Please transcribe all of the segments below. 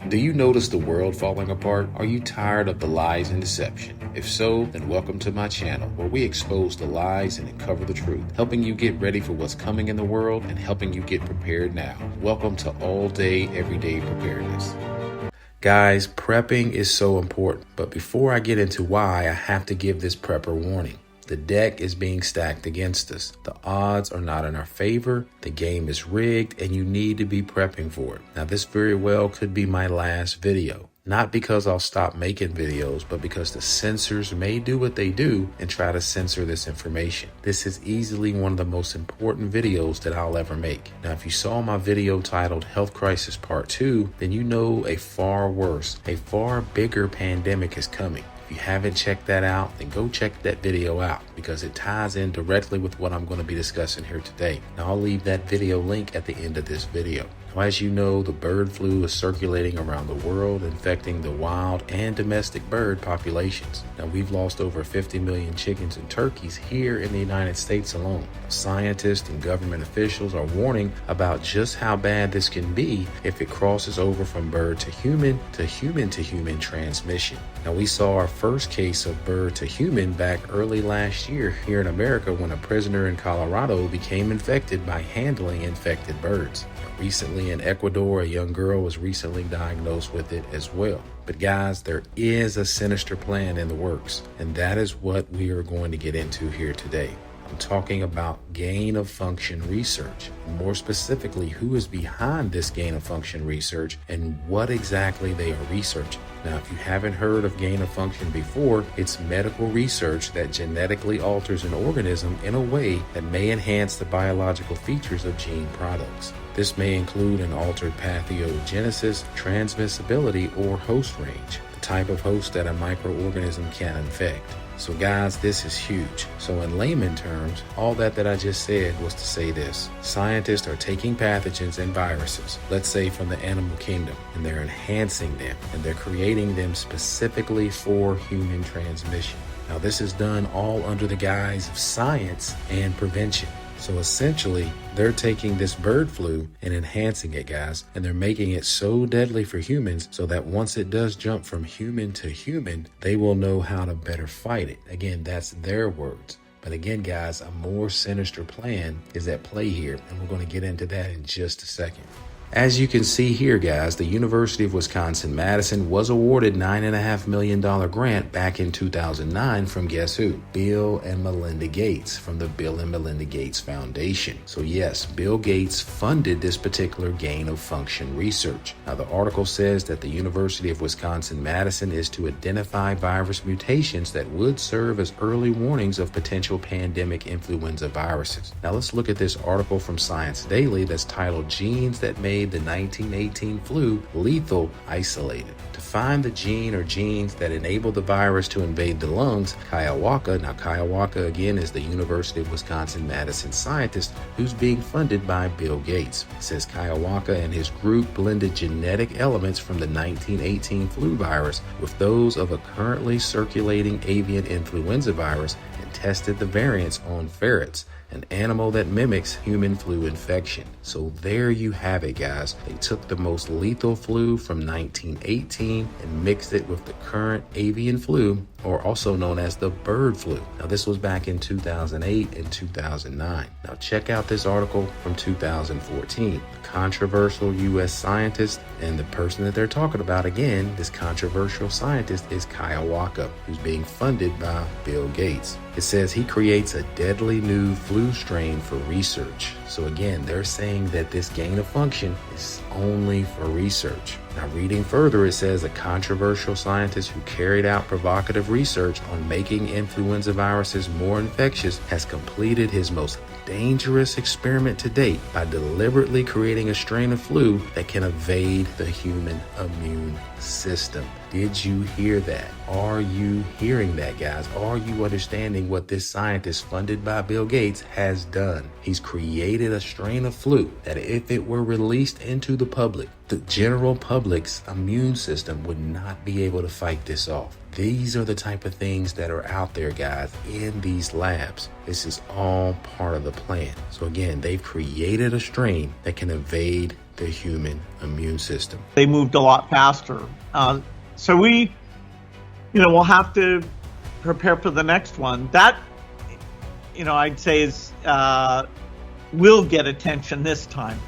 Do you notice the world falling apart? Are you tired of the lies and deception? If so, then welcome to my channel, where we expose the lies and uncover the truth, helping you get ready for what's coming in the world and helping you get prepared now. Welcome to All Day, Everyday Preparedness. Guys, prepping is so important, but before I get into why, I have to give this prepper warning. The deck is being stacked against us. The odds are not in our favor. The game is rigged and you need to be prepping for it. Now, this very well could be my last video. Not because I'll stop making videos, but because the censors may do what they do and try to censor this information. This is easily one of the most important videos that I'll ever make. Now, if you saw my video titled Health Crisis Part 2, then you know a far worse, a far bigger pandemic is coming. If you haven't checked that out, then go check that video out because it ties in directly with what I'm going to be discussing here today. Now, I'll leave that video link at the end of this video. Now, as you know, the bird flu is circulating around the world, infecting the wild and domestic bird populations. Now, we've lost over 50 million chickens and turkeys here in the United States alone. Scientists and government officials are warning about just how bad this can be if it crosses over from bird to human to human transmission. Now, we saw our first case of bird to human back early last year here in America when a prisoner in Colorado became infected by handling infected birds. Recently in Ecuador, a young girl was recently diagnosed with it as well. But guys, there is a sinister plan in the works, and that is what we are going to get into here today. I'm talking about gain of function research, and more specifically, who is behind this gain of function research and what exactly they are researching. Now, if you haven't heard of gain of function before, it's medical research that genetically alters an organism in a way that may enhance the biological features of gene products. This may include an altered pathogenesis, transmissibility, or host range, the type of host that a microorganism can infect. So guys, this is huge. So in layman terms, all that I just said was to say this. Scientists are taking pathogens and viruses, let's say from the animal kingdom, and they're enhancing them, and they're creating them specifically for human transmission. Now, this is done all under the guise of science and prevention. So essentially, they're taking this bird flu and enhancing it, guys, and they're making it so deadly for humans so that once it does jump from human to human, they will know how to better fight it. Again, that's their words. But again, guys, a more sinister plan is at play here, and we're going to get into that in just a second. As you can see here, guys, the University of Wisconsin-Madison was awarded $9.5 million grant back in 2009 from guess who? Bill and Melinda Gates from the Bill and Melinda Gates Foundation. So yes, Bill Gates funded this particular gain of function research. Now, the article says that the University of Wisconsin-Madison is to identify virus mutations that would serve as early warnings of potential pandemic influenza viruses. Now, let's look at this article from Science Daily that's titled Genes That Made the 1918 Flu Lethal Isolated. To find the gene or genes that enable the virus to invade the lungs, Kiowa again is the University of Wisconsin-Madison scientist who's being funded by Bill Gates. It says Kiowa and his group blended genetic elements from the 1918 flu virus with those of a currently circulating avian influenza virus and tested the variants on ferrets, an animal that mimics human flu infection. So there you have it, guys. They took the most lethal flu from 1918 and mixed it with the current avian flu, or also known as the bird flu. Now, this was back in 2008 and 2009. Now, check out this article from 2014. The controversial U.S. scientist, and the person that they're talking about again, this controversial scientist, is Kiowa, who's being funded by Bill Gates. It says he creates a deadly new flu strain for research. So again, they're saying that this gain of function is only for research. Now, reading further, it says a controversial scientist who carried out provocative research on making influenza viruses more infectious has completed his most dangerous experiment to date by deliberately creating a strain of flu that can evade the human immune system. Did you hear that? Are you hearing that, guys? Are you understanding what this scientist funded by Bill Gates has done? He's created a strain of flu that if it were released into the public, the general public's immune system would not be able to fight this off. These are the type of things that are out there, guys, in these labs. This is all part of the plan. So again, they've created a strain that can evade the human immune system. They moved a lot faster. So we'll have to prepare for the next one. That, I'd say is will get attention this time.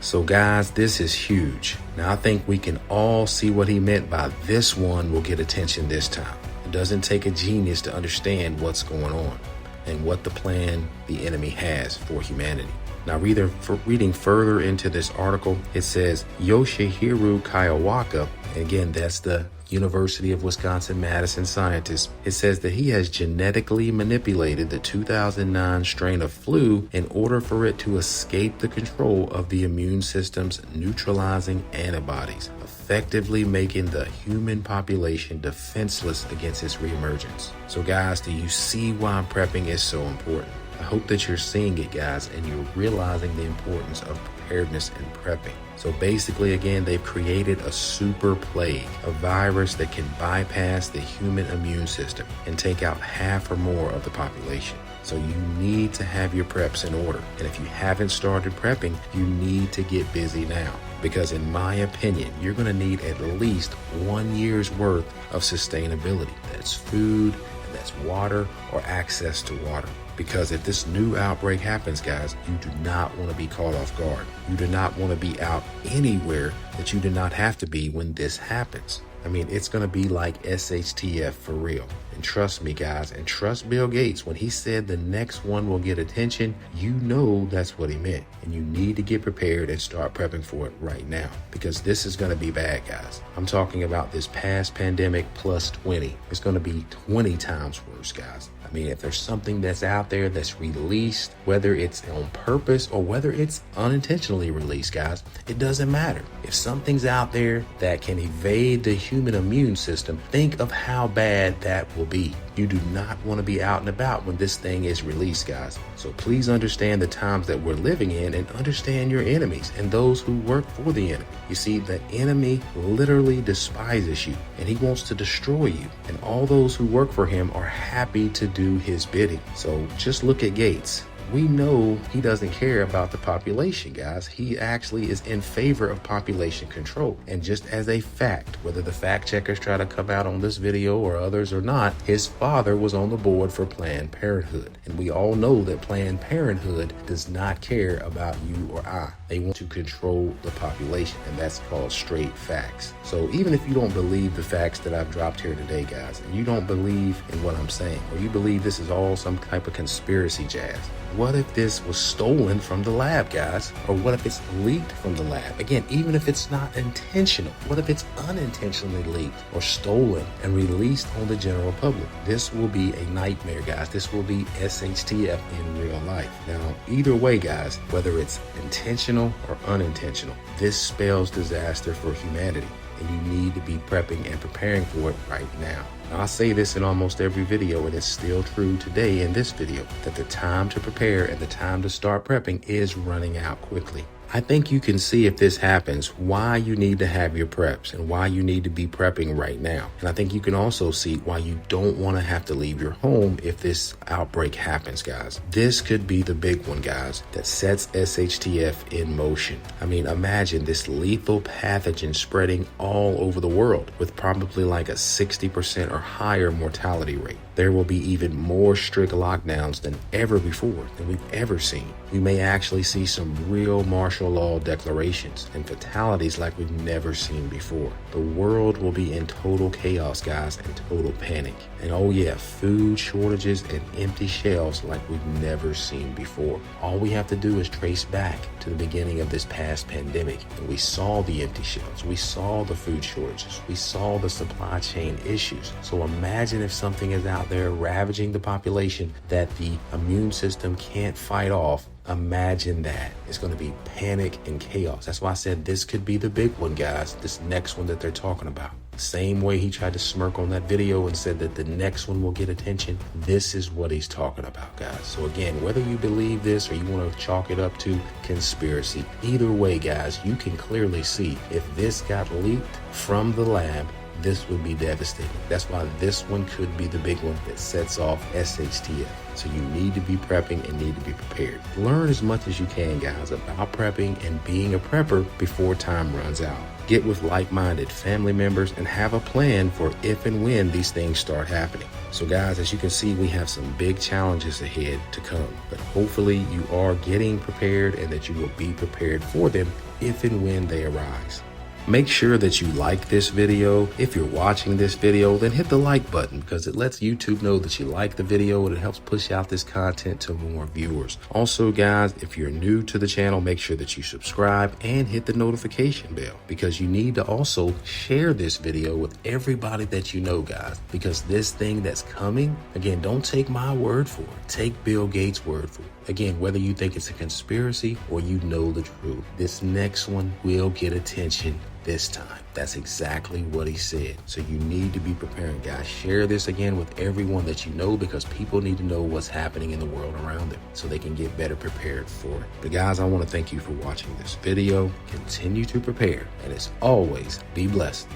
So guys, this is huge. Now I think we can all see what he meant by this one will get attention this time. It doesn't take a genius to understand what's going on and what the plan the enemy has for humanity. Now reading further into this article, it says Yoshihiro Kawawaka, again, that's the University of Wisconsin-Madison scientist. It says that he has genetically manipulated the 2009 strain of flu in order for it to escape the control of the immune system's neutralizing antibodies, effectively making the human population defenseless against its reemergence. So guys, do you see why prepping is so important? I hope that you're seeing it, guys, and you're realizing the importance of preparedness and prepping. So basically, again, they've created a super plague, a virus that can bypass the human immune system and take out half or more of the population. So you need to have your preps in order. And if you haven't started prepping, you need to get busy now. Because in my opinion, you're going to need at least 1 year's worth of sustainability. That's food, and that's water, or access to water. Because if this new outbreak happens, guys, you do not want to be caught off guard. You do not want to be out anywhere that you do not have to be when this happens. I mean, it's going to be like shtf for real. And trust me, guys, and trust Bill Gates, when he said the next one will get attention, you know that's what he meant. And you need to get prepared and start prepping for it right now, because this is going to be bad, guys. I'm talking about this past pandemic plus 20. It's going to be 20 times worse, guys. I mean, if there's something that's out there that's released, whether it's on purpose or whether it's unintentionally released, guys, it doesn't matter. If something's out there that can evade the human immune system, think of how bad that will be. You do not want to be out and about when this thing is released, guys. So please understand the times that we're living in and understand your enemies and those who work for the enemy. You see, the enemy literally despises you and he wants to destroy you. And all those who work for him are happy to do his bidding. So just look at Gates. We know he doesn't care about the population, guys. He actually is in favor of population control. And just as a fact, whether the fact checkers try to come out on this video or others or not, his father was on the board for Planned Parenthood. And we all know that Planned Parenthood does not care about you or I. They want to control the population, and that's called straight facts. So even if you don't believe the facts that I've dropped here today, guys, and you don't believe in what I'm saying, or you believe this is all some type of conspiracy jazz, what if this was stolen from the lab, guys? Or what if it's leaked from the lab? Again, even if it's not intentional, what if it's unintentionally leaked or stolen and released on the general public? This will be a nightmare, guys. This will be shtf in real life. Now, either way, guys, whether it's intentional or unintentional, this spells disaster for humanity. And you need to be prepping and preparing for it right now. Now, I say this in almost every video, and it's still true today in this video, that the time to prepare and the time to start prepping is running out quickly. I think you can see if this happens why you need to have your preps and why you need to be prepping right now. And I think you can also see why you don't want to have to leave your home if this outbreak happens, guys. This could be the big one, guys, that sets shtf in motion. I mean, imagine this lethal pathogen spreading all over the world with probably like a 60% or higher mortality rate. There will be even more strict lockdowns than ever before, than we've ever seen. We may actually see some real martial law declarations and fatalities like we've never seen before. The world will be in total chaos, guys, and total panic. And oh yeah, food shortages and empty shelves like we've never seen before. All we have to do is trace back to the beginning of this past pandemic, and we saw the empty shelves, we saw the food shortages, we saw the supply chain issues. So imagine if something is out there ravaging the population that the immune system can't fight off. Imagine that. It's going to be panic and chaos. That's why I said this could be the big one, guys. This next one that they're talking about. Same way he tried to smirk on that video and said that the next one will get attention. This is what he's talking about, guys. So again, whether you believe this or you want to chalk it up to conspiracy, either way, guys, you can clearly see if this got leaked from the lab this would be devastating. That's why this one could be the big one that sets off shtf. So you need to be prepping and need to be prepared. Learn as much as you can, guys, about prepping and being a prepper before time runs out. Get with like-minded family members and have a plan for if and when these things start happening. So guys, as you can see, we have some big challenges ahead to come, but hopefully you are getting prepared and that you will be prepared for them if and when they arise. Make sure that you like this video. If you're watching this video, then hit the like button because it lets YouTube know that you like the video and it helps push out this content to more viewers. Also, guys, if you're new to the channel, make sure that you subscribe and hit the notification bell because you need to also share this video with everybody that you know, guys, because this thing that's coming, again, don't take my word for it. Take Bill Gates' word for it. Again, whether you think it's a conspiracy or you know the truth, this next one will get attention this time. That's exactly what he said. So you need to be preparing, guys. Share this again with everyone that you know because people need to know what's happening in the world around them so they can get better prepared for it. But guys, I want to thank you for watching this video. Continue to prepare, and as always, be blessed.